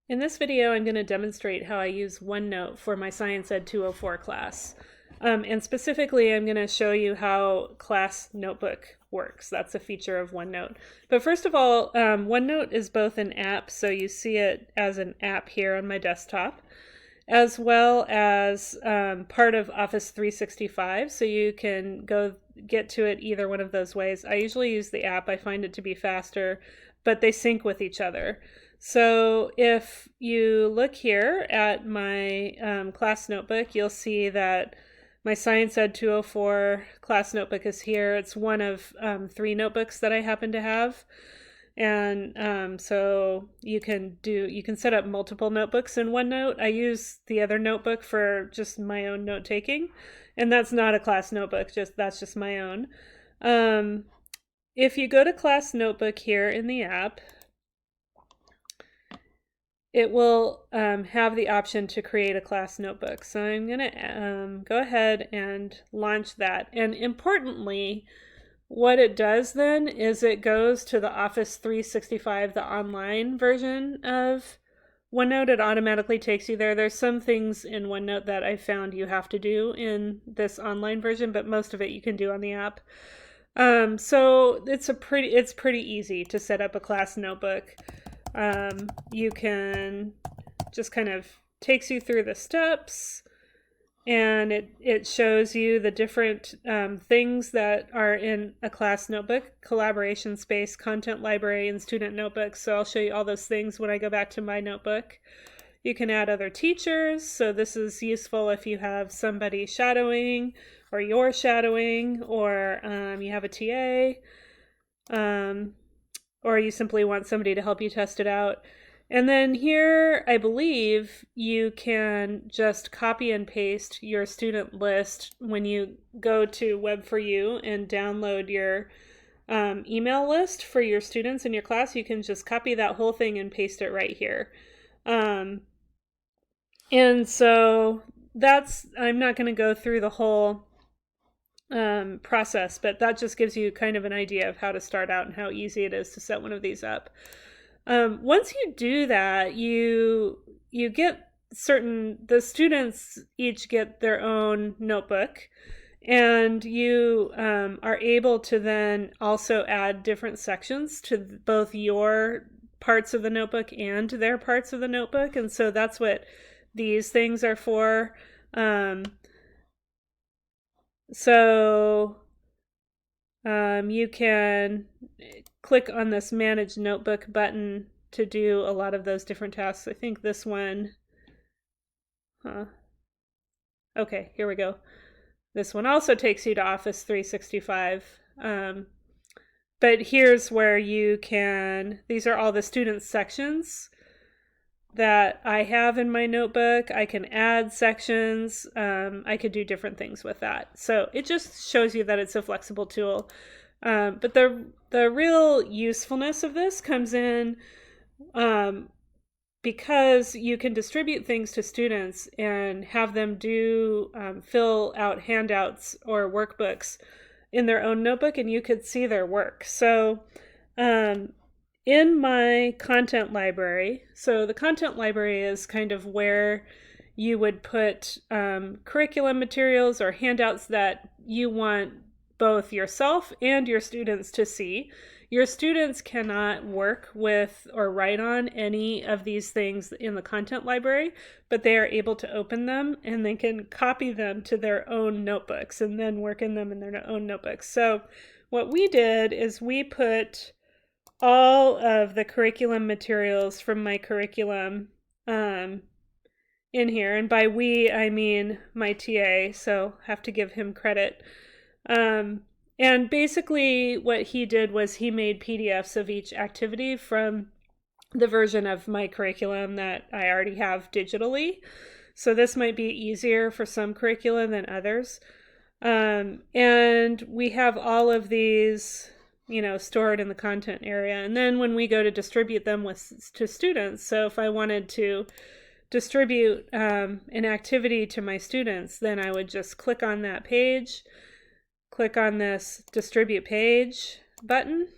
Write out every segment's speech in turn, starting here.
In this video, I'm going to demonstrate how I use OneNote for my Science Ed 204 class. And specifically, I'm going to show you how Class Notebook works. That's a feature of OneNote. But first of all, OneNote is both an app, so you see it as an app here on my desktop, as well as part of Office 365, so you can go get to it either one of those ways. I usually use the app. I find it to be faster, but they sync with each other. So if you look here at my class notebook, you'll see that my Science Ed 204 class notebook is here. It's one of 3 notebooks that I happen to have. And so you can set up multiple notebooks in OneNote. I use the other notebook for just my own note taking, and that's not a class notebook, that's just my own. If you go to class notebook here in the app, it will have the option to create a class notebook. So I'm going to go ahead and launch that. And importantly, what it does then is it goes to the Office 365, the online version of OneNote. It automatically takes you there. There's some things in OneNote that I found you have to do in this online version, but most of it you can do on the app. So it's pretty easy to set up a class notebook. You can just kind of takes you through the steps, and it shows you the different things that are in a class notebook: collaboration space, content library, and student notebooks. So I'll show you all those things when I go back to my notebook. You can add other teachers, so this is useful if you have somebody shadowing, or you're shadowing, or you have a TA, or you simply want somebody to help you test it out. And then here, I believe you can just copy and paste your student list when you go to Web4U and download your email list for your students in your class. You can just copy that whole thing and paste it right here. And so I'm not going to go through the whole process, but that just gives you kind of an idea of how to start out and how easy it is to set one of these up. Once you do that, you get the students each get their own notebook, and you are able to then also add different sections to both your parts of the notebook and their parts of the notebook. And so that's what these things are for. You can click on this Manage Notebook button to do a lot of those different tasks. I think this one, okay, here we go. This one also takes you to Office 365. But here's where you can, these are all the student sections that I have in my notebook. I can add sections. I could do different things with that. So it just shows you that it's a flexible tool. But the real usefulness of this comes in because you can distribute things to students and have them fill out handouts or workbooks in their own notebook, and you could see their work. So in my content library, so the content library is kind of where you would put curriculum materials or handouts that you want both yourself and your students to see. Your students cannot work with or write on any of these things in the content library, but they are able to open them and they can copy them to their own notebooks and then work in them in their own notebooks. So what we did is we put all of the curriculum materials from my curriculum in here. And by we, I mean my TA, so have to give him credit. And basically what he did was he made PDFs of each activity from the version of my curriculum that I already have digitally. So this might be easier for some curriculum than others. And we have all of these, stored in the content area. And then when we go to distribute them to students, so if I wanted to distribute an activity to my students, then I would just click on that page, click on this Distribute Page button,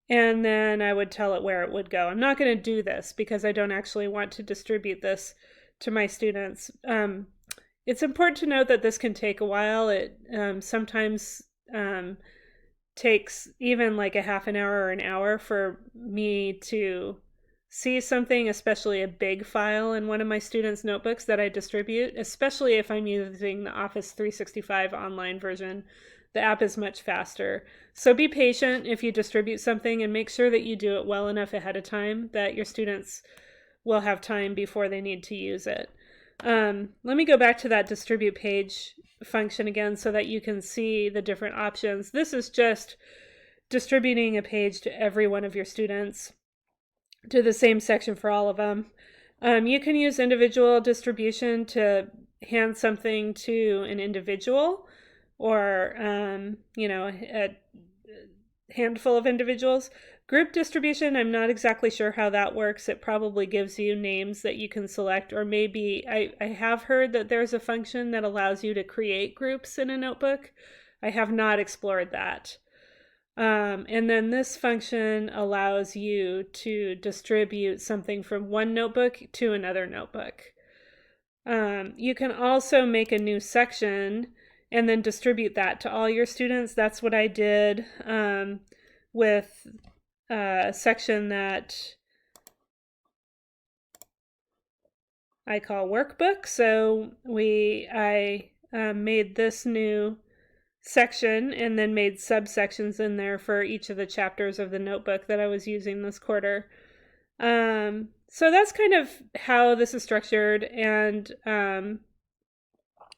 and then I would tell it where it would go. I'm not going to do this because I don't actually want to distribute this to my students. It's important to note that this can take a while. It sometimes takes even like a half an hour or an hour for me to see something, especially a big file in one of my students' notebooks that I distribute, especially if I'm using the Office 365 online version. The app is much faster. So be patient if you distribute something, and make sure that you do it well enough ahead of time that your students will have time before they need to use it. Let me go back to that distribute page function again so that you can see the different options. This is just distributing a page to every one of your students, to the same section for all of them. You can use individual distribution to hand something to an individual, or a handful of individuals. Group distribution, I'm not exactly sure how that works. It probably gives you names that you can select, or maybe I have heard that there's a function that allows you to create groups in a notebook. I have not explored that. And then this function allows you to distribute something from one notebook to another notebook. You can also make a new section and then distribute that to all your students. That's what I did with a section that I call workbook. So I made this new section and then made subsections in there for each of the chapters of the notebook that I was using this quarter. So that's kind of how this is structured, and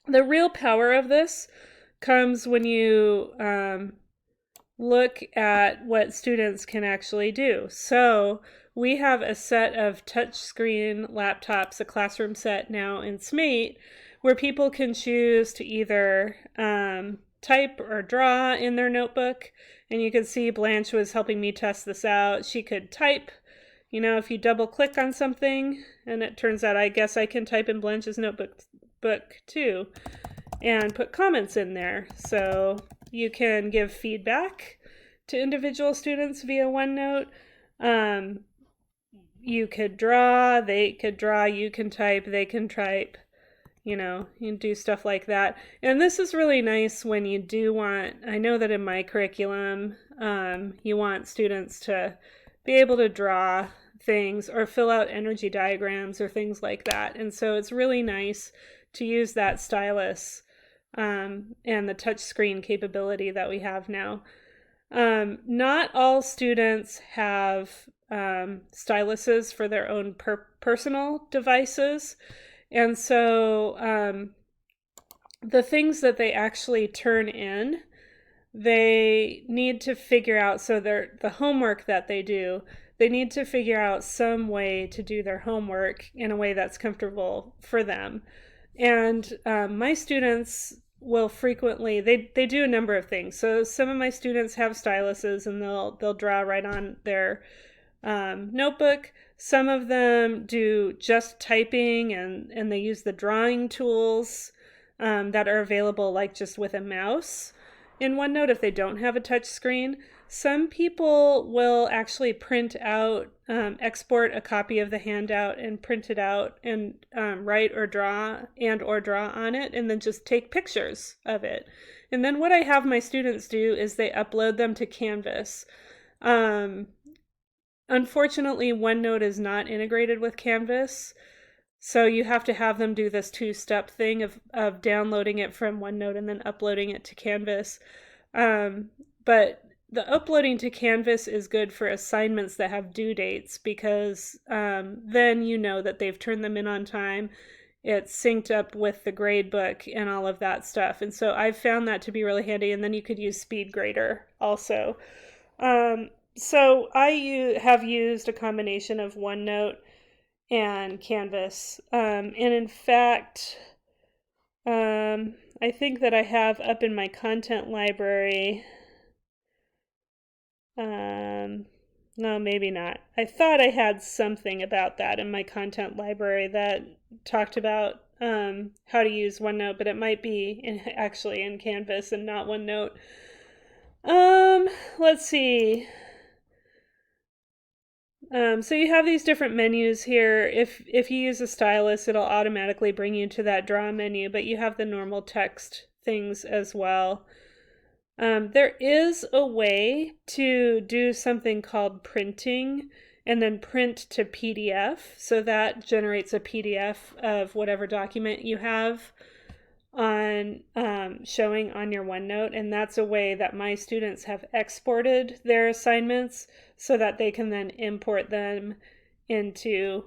the real power of this comes when you look at what students can actually do. So we have a set of touchscreen laptops, a classroom set now in SMATE, where people can choose to either type or draw in their notebook. And you can see Blanche was helping me test this out. She could type, if you double click on something, and it turns out I guess I can type in Blanche's notebook too, and put comments in there. So you can give feedback to individual students via OneNote. You could draw, they could draw, you can type, they can type. You can do stuff like that. And this is really nice when you do want, I know that in my curriculum, you want students to be able to draw things or fill out energy diagrams or things like that. And so it's really nice to use that stylus and the touchscreen capability that we have now. Not all students have styluses for their own personal devices. And so the things that they actually turn in, they need to figure out, so the homework that they do, they need to figure out some way to do their homework in a way that's comfortable for them. And my students will frequently, they do a number of things. So some of my students have styluses and they'll draw right on their notebook. Some of them do just typing and they use the drawing tools that are available like just with a mouse in OneNote if they don't have a touch screen. Some people will actually print out, export a copy of the handout and print it out and write or draw on it, and then just take pictures of it. And then what I have my students do is they upload them to Canvas. Unfortunately, OneNote is not integrated with Canvas, so you have to have them do this two-step thing of downloading it from OneNote and then uploading it to Canvas. But the uploading to Canvas is good for assignments that have due dates, because then you know that they've turned them in on time. It's synced up with the grade book and all of that stuff. And so I've found that to be really handy. And then you could use SpeedGrader also. So I have used a combination of OneNote and Canvas. And in fact, I think that I have up in my content library, no, maybe not. I thought I had something about that in my content library that talked about how to use OneNote, but it might be actually in Canvas and not OneNote. Let's see. So you have these different menus here. If you use a stylus, it'll automatically bring you to that draw menu, but you have the normal text things as well. There is a way to do something called printing and then print to PDF. So that generates a PDF of whatever document you have on showing on your OneNote, and that's a way that my students have exported their assignments so that they can then import them into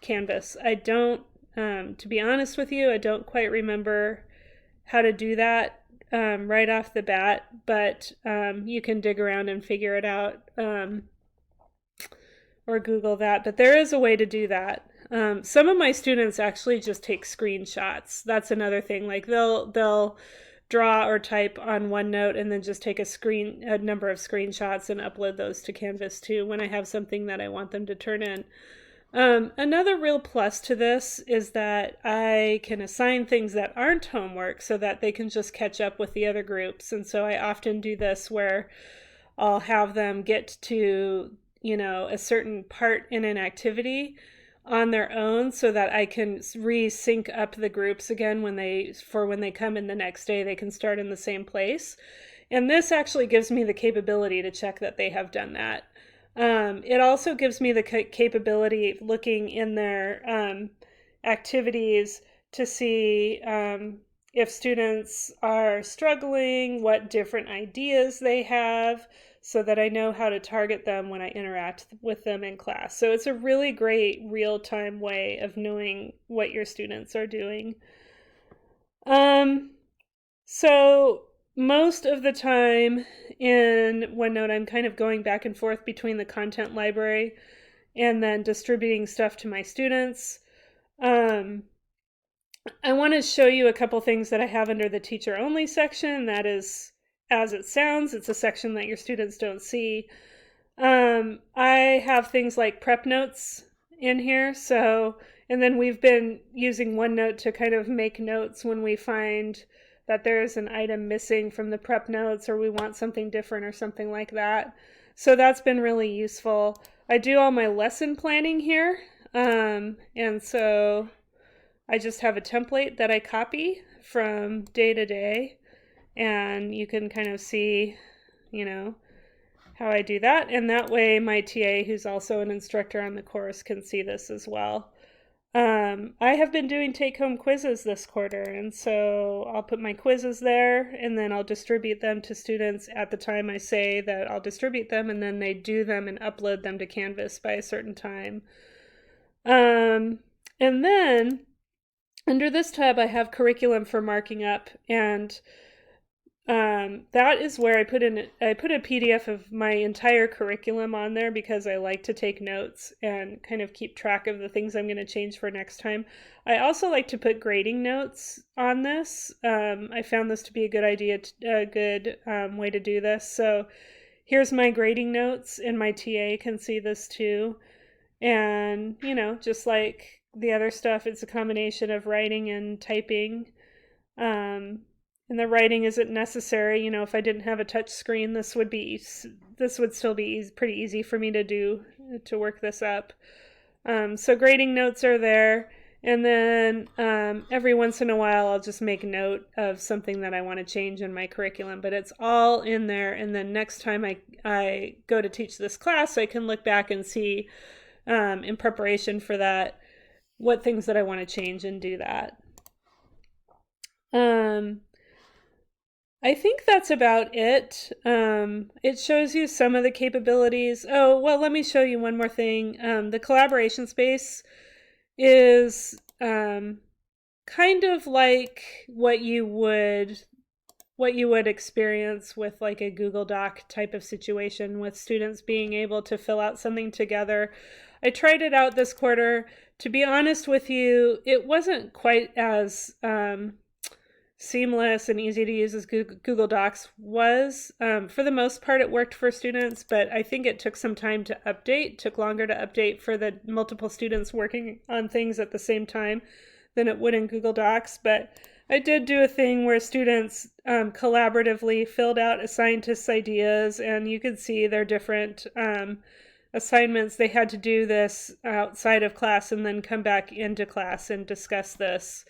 Canvas. I don't, to be honest with you, I don't quite remember how to do that right off the bat, but you can dig around and figure it out or Google that, but there is a way to do that. Some of my students actually just take screenshots. That's another thing. Like they'll draw or type on OneNote and then just take a number of screenshots and upload those to Canvas too when I have something that I want them to turn in. Another real plus to this is that I can assign things that aren't homework so that they can just catch up with the other groups. And so I often do this where I'll have them get to, a certain part in an activity on their own so that I can re-sync up the groups again when they come in the next day, they can start in the same place. And this actually gives me the capability to check that they have done that. It also gives me the capability of looking in their activities to see if students are struggling, what different ideas they have, so that I know how to target them when I interact with them in class. So it's a really great real-time way of knowing what your students are doing. So most of the time in OneNote, I'm kind of going back and forth between the content library and then distributing stuff to my students. I want to show you a couple things that I have under the teacher only section. That is, as it sounds, it's a section that your students don't see. I have things like prep notes in here. And then we've been using OneNote to kind of make notes when we find that there's an item missing from the prep notes or we want something different or something like that. So that's been really useful. I do all my lesson planning here. And so I just have a template that I copy from day to day. And you can kind of see, how I do that. And that way my TA, who's also an instructor on the course, can see this as well. I have been doing take-home quizzes this quarter, and so I'll put my quizzes there, and then I'll distribute them to students at the time I say that I'll distribute them, and then they do them and upload them to Canvas by a certain time. And then under this tab, I have curriculum for marking up, and that is where I put a PDF of my entire curriculum on there because I like to take notes and kind of keep track of the things I'm going to change for next time. I also like to put grading notes on this. I found this to be a good idea, a good way to do this. So here's my grading notes, and my TA can see this too. And, just like the other stuff, it's a combination of writing and typing. And the writing isn't necessary. If I didn't have a touch screen, this would still be pretty easy for me to work this up. So grading notes are there. And then every once in a while, I'll just make note of something that I want to change in my curriculum, but it's all in there. And then next time I go to teach this class, I can look back and see in preparation for that, what things that I want to change and do that. I think that's about it. It shows you some of the capabilities. Oh, well, let me show you one more thing. The collaboration space is kind of like what you would experience with like a Google Doc type of situation with students being able to fill out something together. I tried it out this quarter. To be honest with you, it wasn't quite as seamless and easy to use as Google Docs was. For the most part, it worked for students, but I think it took some time to update, took longer to update for the multiple students working on things at the same time than it would in Google Docs. But I did do a thing where students collaboratively filled out a scientist's ideas, and you could see their different assignments, they had to do this outside of class and then come back into class and discuss this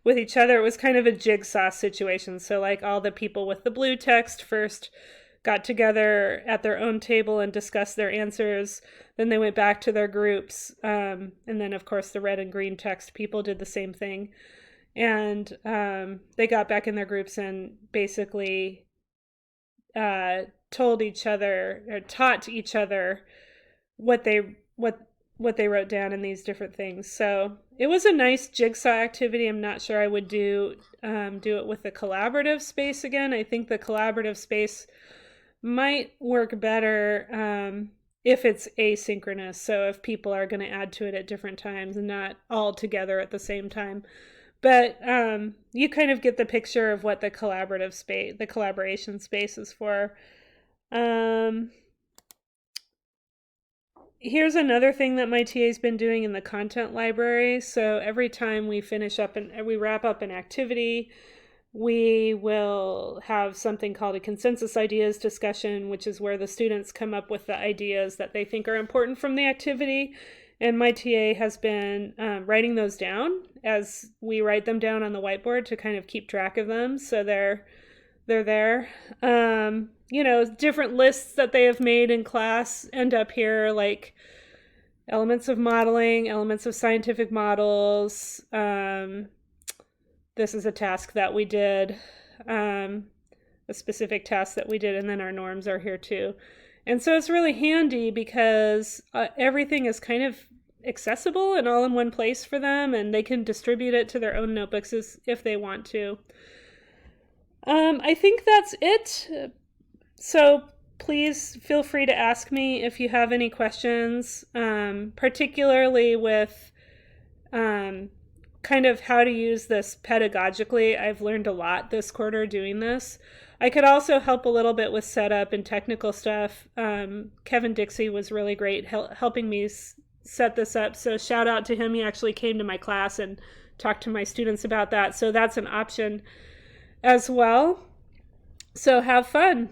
with each other. It was kind of a jigsaw situation. So like all the people with the blue text first got together at their own table and discussed their answers. Then they went back to their groups. And then, of course, the red and green text people did the same thing. And they got back in their groups and basically told each other or taught each other what they wrote down in these different things. So it was a nice jigsaw activity. I'm not sure I would do it with the collaborative space again. I think the collaborative space might work better if it's asynchronous. So if people are going to add to it at different times and not all together at the same time. But you kind of get the picture of what the collaborative space, the collaboration space is for. Here's another thing that my TA's been doing in the content library. So every time we wrap up an activity, we will have something called a consensus ideas discussion, which is where the students come up with the ideas that they think are important from the activity. And my TA has been writing those down as we write them down on the whiteboard to kind of keep track of them. So they're there. Different lists that they have made in class end up here, like elements of modeling, elements of scientific models. This is a task that we did, a specific task that we did, and then our norms are here too. And so it's really handy because everything is kind of accessible and all in one place for them, and they can distribute it to their own notebooks if they want to. I think that's it. So please feel free to ask me if you have any questions, particularly with kind of how to use this pedagogically. I've learned a lot this quarter doing this. I could also help a little bit with setup and technical stuff. Kevin Dixie was really great helping me set this up. So shout out to him. He actually came to my class and talked to my students about that. So that's an option as well. So have fun.